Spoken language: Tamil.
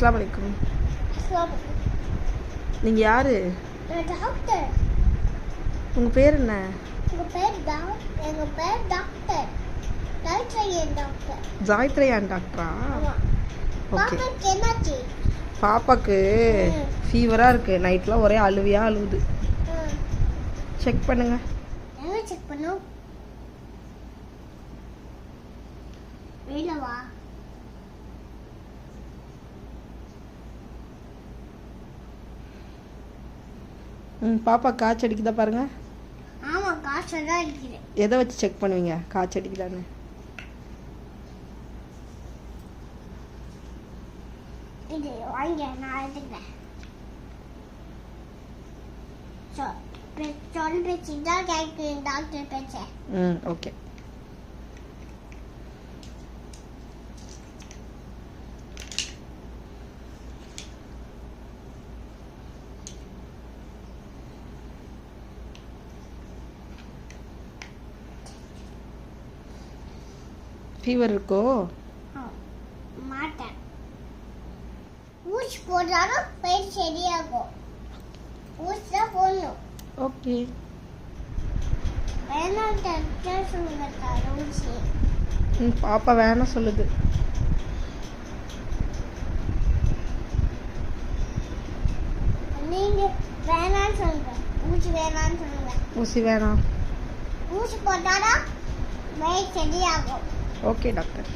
அஸ்ஸலாமு அலைக்கும். நீங்க யாரு? டாக்டர். உங்க பேர் என்ன? எங்க பேர் டாக்டர். Doctor doctor. ஜாயத்ரேயான் டாக்டரா? ஓகே. பாப்பாக்கு என்னாச்சு? பாப்பாக்கு ஃபீவரா இருக்கு. நைட்லாம் ஒரே அழுவியா அழுவுது. செக் பண்ணுங்க. எங்க செக் பண்ணோம்? வெளில வா. பாப்பா காய்ச்சல் அடிக்குதா பாருங்க. ஆமா, காய்ச்சல் தான் அடிக்குது. எதை வச்சு செக் பண்ணுவீங்க காய்ச்சல் அடிக்குதான்னு? இது வாங்க, நான் எடுத்துக்கிறேன். சொல் பேச்சு தான் கேட்குறேன், டாக்டர் பேச்ச. ஓகே. ஃபீவர் இருக்கோ? மாட்டேன். ஊசி போட்டாலும் பேர் சரியாகும். ஊசி தான் போடணும். ஓகே. வேணாம் டாக்டர் சொல்லுங்க தாரு ஊசி. பாப்பா வேணாம் சொல்லுது. நீங்க வேணாம்னு சொல்லுங்க. ஊசி வேணாம்னு சொல்லுங்க. ஊசி வேணாம். ஊசி போட்டாலும் பேர் சரியாகும். Okay doctor.